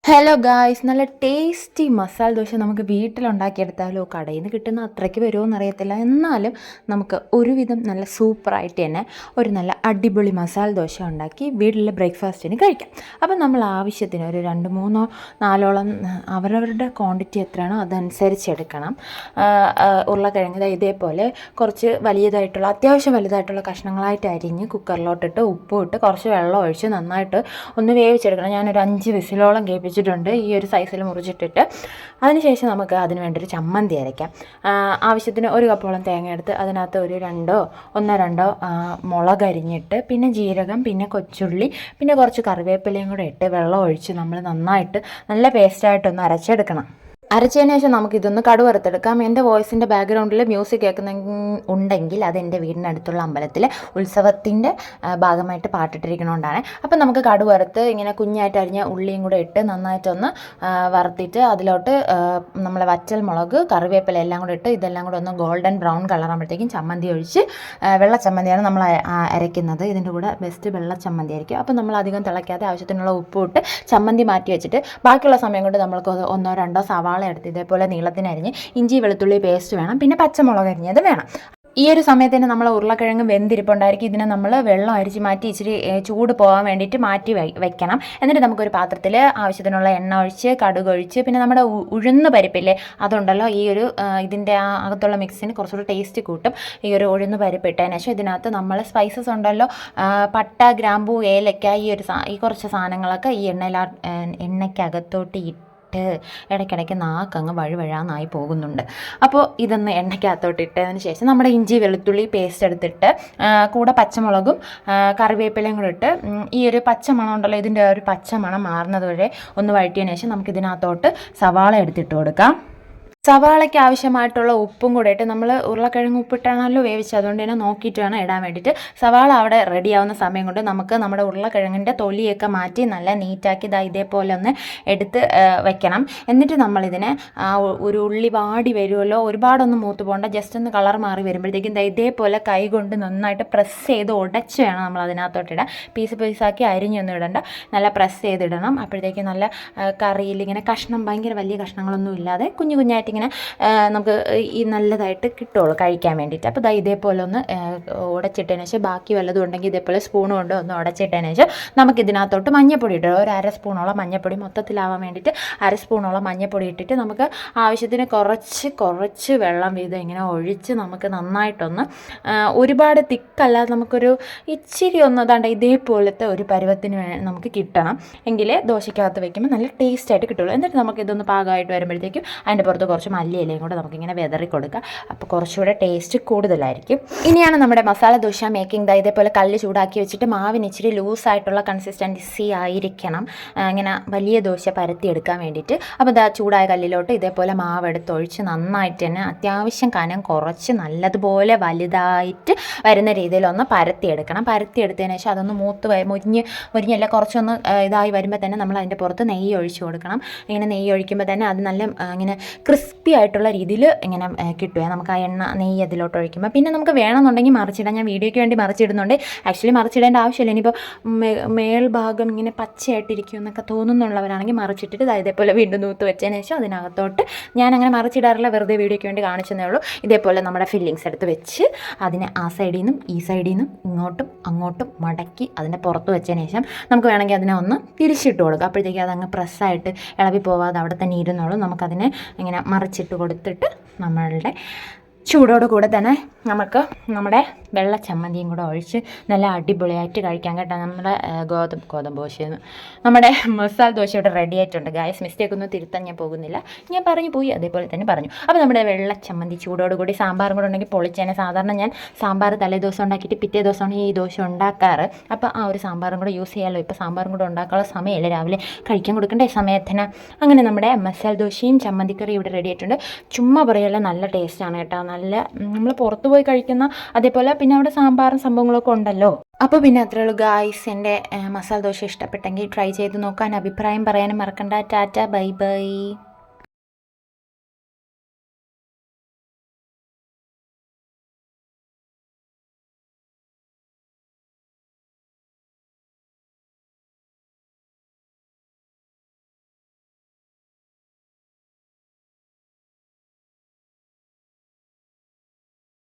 Hello guys, നല്ല tasty masala dosa നമുക്ക് വീട്ടിലുണ്ടാക്കിയെടുത്താലോ? കടയിൽ നിന്ന് കിട്ടുന്ന അത്രയ്ക്ക് വരുമോ എന്നറിയത്തില്ല. എന്നാലും നമുക്ക് ഒരുവിധം നല്ല സൂപ്പറായിട്ട് തന്നെ ഒരു നല്ല അടിപൊളി മസാല ദോശ ഉണ്ടാക്കി വീട്ടിലെ ബ്രേക്ക്ഫാസ്റ്റിന് കഴിക്കാം. അപ്പം നമ്മൾ ആവശ്യത്തിന് ഒരു 2-3 4ഓളം അവരവരുടെ ക്വാണ്ടിറ്റി എത്രയാണോ അതനുസരിച്ച് എടുക്കണം. ഉരുളക്കിഴങ്ങ് ഇതേപോലെ കുറച്ച് വലിയതായിട്ടുള്ള അത്യാവശ്യം വലുതായിട്ടുള്ള കഷ്ണങ്ങളായിട്ട് അരിഞ്ഞ് കുക്കറിലോട്ടിട്ട് ഉപ്പും ഇട്ട് കുറച്ച് വെള്ളം ഒഴിച്ച് നന്നായിട്ട് ഒന്ന് വേവിച്ചെടുക്കണം. ഞാനൊരു 5 വിസിലോളം കേൾപ്പിച്ചിട്ടുണ്ട് ഈ ഒരു സൈസിൽ മുറിച്ചിട്ടിട്ട്. അതിനുശേഷം നമുക്ക് അതിന് വേണ്ടൊരു ചമ്മന്തി അരയ്ക്കാം. ആവശ്യത്തിന് 1 കപ്പോളം തേങ്ങ എടുത്ത് അതിനകത്ത് ഒരു 1-2 മുളക് അരിഞ്ഞിട്ട്, പിന്നെ ജീരകം, പിന്നെ കൊച്ചുള്ളി, പിന്നെ കുറച്ച് കറിവേപ്പിലയും കൂടെ ഇട്ട് വെള്ളം ഒഴിച്ച് നമ്മൾ നന്നായിട്ട് നല്ല പേസ്റ്റായിട്ടൊന്ന് അരച്ചെടുക്കണം. അരച്ചതിന് ശേഷം നമുക്കിതൊന്ന് കടുവറുത്തെടുക്കാം. എൻ്റെ വോയിസിൻ്റെ ബാക്ക്ഗ്രൗണ്ടിൽ മ്യൂസിക് ഉണ്ടെങ്കിൽ അതെൻ്റെ വീടിനടുത്തുള്ള അമ്പലത്തിൽ ഉത്സവത്തിൻ്റെ ഭാഗമായിട്ട് പാട്ടിട്ടിരിക്കണോണ്ടാണ്. അപ്പം നമുക്ക് കടുവറുത്ത് ഇങ്ങനെ കുഞ്ഞായിട്ട് അരിഞ്ഞ ഉള്ളിയും കൂടെ ഇട്ട് നന്നായിട്ടൊന്ന് വറുത്തിട്ട് അതിലോട്ട് നമ്മൾ വറ്റൽ മുളക്, കറിവേപ്പില എല്ലാം കൂടെ ഇട്ട് ഇതെല്ലാം കൂടെ ഒന്ന് ഗോൾഡൻ ബ്രൗൺ കളറാകുമ്പോഴത്തേക്കും ചമ്മന്തി ഒഴിച്ച്, വെള്ള ചമ്മന്തിയാണ് നമ്മൾ അരയ്ക്കുന്നത്. ഇതിൻ്റെ കൂടെ ബെസ്റ്റ് വെള്ള ചമ്മന്തി ആയിരിക്കും. അപ്പം നമ്മൾ അധികം തിളയ്ക്കാതെ ആവശ്യത്തിനുള്ള ഉപ്പ് ഇട്ട് ചമ്മന്തി മാറ്റി വെച്ചിട്ട് ബാക്കിയുള്ള സമയം കൊണ്ട് നമ്മൾക്ക് 1-2 സവാള എടുത്ത് ഇതേപോലെ നീളത്തിനരിഞ്ഞ് ഇഞ്ചി വെളുത്തുള്ളി പേസ്റ്റ് വേണം, പിന്നെ പച്ചമുളക് അരിഞ്ഞത് വേണം. ഈ ഒരു സമയത്തിന് നമ്മൾ ഉരുളക്കിഴങ്ങ് വെന്തിരിപ്പുണ്ടായിരിക്കും. ഇതിനെ നമ്മൾ വെള്ളം അരിച്ച് മാറ്റി ഇച്ചിരി ചൂട് പോകാൻ വേണ്ടിയിട്ട് മാറ്റി വെക്കണം. എന്നിട്ട് നമുക്കൊരു പാത്രത്തിൽ ആവശ്യത്തിനുള്ള എണ്ണ ഒഴിച്ച്, കടുക് ഒഴിച്ച്, പിന്നെ നമ്മുടെ ഉഴുന്ന് പരിപ്പില്ലേ അതുണ്ടല്ലോ, ഈ ഒരു ഇതിൻ്റെ അകത്തുള്ള മിക്സിന് കുറച്ചുകൂടി ടേസ്റ്റ് കൂട്ടും. ഈ ഒരു ഉഴുന്ന് പരിപ്പ് ഇട്ടതിന് ശേഷം ഇതിനകത്ത് നമ്മൾ സ്പൈസസ് ഉണ്ടല്ലോ, പട്ട, ഗ്രാമ്പൂ, ഏലക്ക, ഈ കുറച്ച് സാധനങ്ങളൊക്കെ ഈ എണ്ണയ്ക്കകത്തോട്ട് ഇടയ്ക്കിടയ്ക്ക് നാക്കങ്ങ് വഴുവഴാന്നായി പോകുന്നുണ്ട്. അപ്പോൾ ഇതൊന്ന് എണ്ണയ്ക്കകത്തോട്ട് ഇട്ടതിന് ശേഷം നമ്മുടെ ഇഞ്ചി വെളുത്തുള്ളി പേസ്റ്റ് എടുത്തിട്ട് കൂടെ പച്ചമുളകും കറിവേപ്പിലയും കൂടെ ഇട്ട് ഈ ഒരു പച്ചമണം ഉണ്ടല്ലോ, ഇതിൻ്റെ ഒരു പച്ചമണം മാറുന്നത് വരെ ഒന്ന് വഴറ്റിയതിന് ശേഷം നമുക്കിതിനകത്തോട്ട് സവാള എടുത്തിട്ട് കൊടുക്കാം. സവാളയ്ക്ക് ആവശ്യമായിട്ടുള്ള ഉപ്പും കൂടെ ഇട്ട്, നമ്മൾ ഉരുളക്കിഴങ്ങ് ഉപ്പിട്ടാണല്ലോ വേവിച്ചത്, അതുകൊണ്ട് തന്നെ നോക്കിയിട്ട് വേണം ഇടാൻ വേണ്ടിയിട്ട്. സവാള അവിടെ റെഡിയാവുന്ന സമയം കൊണ്ട് നമുക്ക് നമ്മുടെ ഉരുളക്കിഴങ്ങിൻ്റെ തൊലിയൊക്കെ മാറ്റി നല്ല നീറ്റാക്കി ഇതേപോലെ ഒന്ന് എടുത്ത് വെക്കണം. എന്നിട്ട് നമ്മളിതിനെ ഒരു ഉള്ളി വാടി വരുമല്ലോ, ഒരുപാടൊന്നും മൂത്ത് പോകണ്ട, ജസ്റ്റ് ഒന്ന് കളർ മാറി വരുമ്പോഴത്തേക്കും ഇതേപോലെ കൈ കൊണ്ട് നന്നായിട്ട് പ്രസ് ചെയ്ത് ഉടച്ച് വേണം നമ്മൾ അതിനകത്തോട്ടിടാൻ. പീസാക്കി അരിഞ്ഞൊന്നും ഇടണ്ട, നല്ല പ്രസ് ചെയ്തിടണം. അപ്പോഴത്തേക്കും നല്ല കറിയിൽ ഇങ്ങനെ കഷ്ണം, ഭയങ്കര വലിയ കഷ്ണങ്ങളൊന്നും ഇല്ലാതെ കുഞ്ഞു കുഞ്ഞായിട്ട് ഇങ്ങനെ നമുക്ക് ഈ നല്ലതായിട്ട് കിട്ടുള്ളൂ കഴിക്കാൻ വേണ്ടിയിട്ട്. അപ്പോൾ ഇതേപോലെ ഒന്ന് ഉടച്ചിട്ടതിന് ശേഷം ബാക്കി വല്ലതും ഉണ്ടെങ്കിൽ ഇതേപോലെ സ്പൂൺ കൊണ്ട് ഒന്ന് ഉടച്ചിട്ടതിന് ശേഷം നമുക്കിതിനകത്തോട്ട് മഞ്ഞപ്പൊടി ഇടുക. ഒരു 1/2 സ്പൂണോളം മഞ്ഞപ്പൊടി, മൊത്തത്തിലാവാൻ വേണ്ടിയിട്ട് 1/2 സ്പൂണോളം മഞ്ഞപ്പൊടി ഇട്ടിട്ട് നമുക്ക് ആവശ്യത്തിന് കുറച്ച് വെള്ളം വീതം ഇങ്ങനെ ഒഴിച്ച് നമുക്ക് നന്നായിട്ടൊന്ന്, ഒരുപാട് തിക്കല്ലാതെ നമുക്കൊരു ഇച്ചിരി ഒന്ന് ഇതേപോലത്തെ ഒരു പരുവത്തിന് നമുക്ക് കിട്ടണം. എങ്കിലേ ദോശയ്ക്കകത്ത് വയ്ക്കുമ്പോൾ നല്ല ടേസ്റ്റായിട്ട് കിട്ടുള്ളൂ. എന്നിട്ട് നമുക്കിതൊന്ന് പാകമായിട്ട് വരുമ്പോഴത്തേക്കും അതിൻ്റെ പുറത്ത് കുറച്ച് മല്ലിയിലയും കൂടെ നമുക്കിങ്ങനെ വിതറി കൊടുക്കുക. അപ്പോൾ കുറച്ചുകൂടെ ടേസ്റ്റ് കൂടുതലായിരിക്കും. ഇനിയാണ് നമ്മുടെ മസാല ദോശ മേക്കിംഗ്. ഇതേപോലെ കല്ല് ചൂടാക്കി വെച്ചിട്ട് മാവിന് ഇച്ചിരി ലൂസായിട്ടുള്ള കൺസിസ്റ്റൻസി ആയിരിക്കണം ഇങ്ങനെ വലിയ ദോശ പരത്തിയെടുക്കാൻ വേണ്ടിയിട്ട്. അപ്പോൾ ചൂടായ കല്ലിലോട്ട് ഇതേപോലെ മാവ് എടുത്തൊഴിച്ച് നന്നായിട്ട് തന്നെ അത്യാവശ്യം കനം കുറച്ച് നല്ലതുപോലെ വലുതായിട്ട് വരുന്ന രീതിയിലൊന്ന് പരത്തിയെടുക്കണം. പരത്തിയെടുത്തതിന് ശേഷം അതൊന്ന് മുരിഞ്ഞല്ല കുറച്ചൊന്ന് ഇതായി വരുമ്പോൾ തന്നെ നമ്മൾ അതിൻ്റെ പുറത്ത് നെയ്യ് ഒഴിച്ച് കൊടുക്കണം. ഇങ്ങനെ നെയ്യ് ഒഴിക്കുമ്പോൾ തന്നെ അത് നല്ല ഇങ്ങനെ ക്രിസ്പി ആയിട്ടുള്ള രീതിയിൽ ഇങ്ങനെ കിട്ടുക നമുക്ക് ആ നെയ്യ് അതിലോട്ട് ഒഴിക്കുമ്പോൾ. പിന്നെ നമുക്ക് വേണമെന്നുണ്ടെങ്കിൽ മറിച്ചിടാം. ഞാൻ വീഡിയോയ്ക്ക് വേണ്ടി മറിച്ചിടുന്നുണ്ട്. ആക്ച്വലി മറിച്ചിടേണ്ട ആവശ്യമില്ല. ഇനിയിപ്പോൾ മേൽഭാഗം ഇങ്ങനെ പച്ചയായിട്ടിരിക്കും എന്നൊക്കെ തോന്നുന്നുള്ളവരാണെങ്കിൽ മറിച്ചിട്ടിട്ട് ഇതേപോലെ വീണ്ടും നൂത്ത് വെച്ചതിന് ശേഷം അതിനകത്തോട്ട്, ഞാൻ അങ്ങനെ മറിച്ചിടാറില്ല, വെറുതെ വീഡിയോയ്ക്ക് വേണ്ടി കാണിച്ചതേ ഉള്ളൂ. ഇതേപോലെ നമ്മുടെ ഫില്ലിങ്സ് എടുത്ത് വെച്ച് അതിനെ ആ സൈഡിൽ നിന്നും ഈ സൈഡിൽ നിന്നും ഇങ്ങോട്ടും അങ്ങോട്ടും മടക്കി അതിനെ പുറത്ത് വെച്ചതിന് ശേഷം നമുക്ക് വേണമെങ്കിൽ അതിനെ ഒന്ന് തിരിച്ചിട്ട് കൊടുക്കുക. അപ്പോഴത്തേക്കും അതങ്ങ് പ്രസ്സായിട്ട് ഇളകി പോവാതെ അവിടെ തന്നെ ഇരുന്നോളും. നമുക്കതിനെ ഇങ്ങനെ മറിച്ചിട്ട് കൊടുത്തിട്ട് നമ്മളുടെ ചൂടോട് കൂടെ തന്നെ നമുക്ക് നമ്മുടെ വെള്ള ചമ്മന്തിയും കൂടെ ഒഴിച്ച് നല്ല അടിപൊളിയായിട്ട് കഴിക്കാൻ കേട്ടോ. നമ്മുടെ ഗോതമ്പ് ദോശയെന്ന് നമ്മുടെ മസാല ദോശ ഇവിടെ റെഡി ആയിട്ടുണ്ട് ഗായ്സ്. മിസ്റ്റേക്കൊന്നും തിരുത്താൻ ഞാൻ പോകുന്നില്ല, ഞാൻ പറഞ്ഞു പോയി, അതേപോലെ തന്നെ പറഞ്ഞു. അപ്പോൾ നമ്മുടെ വെള്ള ചമ്മന്തി ചൂടോട് കൂടി സാമ്പാറും കൂടെ ഉണ്ടെങ്കിൽ പൊളിച്ചേനെ. സാധാരണ ഞാൻ സാമ്പാർ തലേ ദിവസം ഉണ്ടാക്കിയിട്ട് പിറ്റേ ദിവസമാണ് ഈ ദോശ ഉണ്ടാക്കാറ്. അപ്പോൾ ആ ഒരു സാമ്പാറും കൂടെ യൂസ് ചെയ്യാമല്ലോ. ഇപ്പോൾ സാമ്പാറും കൂടെ ഉണ്ടാക്കാനുള്ള സമയമല്ലേ, രാവിലെ കഴിക്കാൻ കൊടുക്കേണ്ട സമയത്തിന്. അങ്ങനെ നമ്മുടെ മസാല ദോശയും ചമ്മന്തിക്കറി ഇവിടെ റെഡി ആയിട്ടുണ്ട്. ചുമ്മാ പറയല്ല, നല്ല ടേസ്റ്റാണ് കേട്ടോ. നല്ല നമ്മൾ പുറത്ത് പോയി കഴിക്കുന്ന അതേപോലെ, പിന്നെ അവിടെ സാമ്പാറും സംഭവങ്ങളൊക്കെ ഉണ്ടല്ലോ. അപ്പോൾ പിന്നെ അത്രേ ഉള്ളൂ ഗായ്സ്. എൻ്റെ മസാല ദോശ ഇഷ്ടപ്പെട്ടെങ്കിൽ ട്രൈ ചെയ്ത് നോക്കാൻ, അഭിപ്രായം പറയാനും മറക്കണ്ട. Tata, bye bye.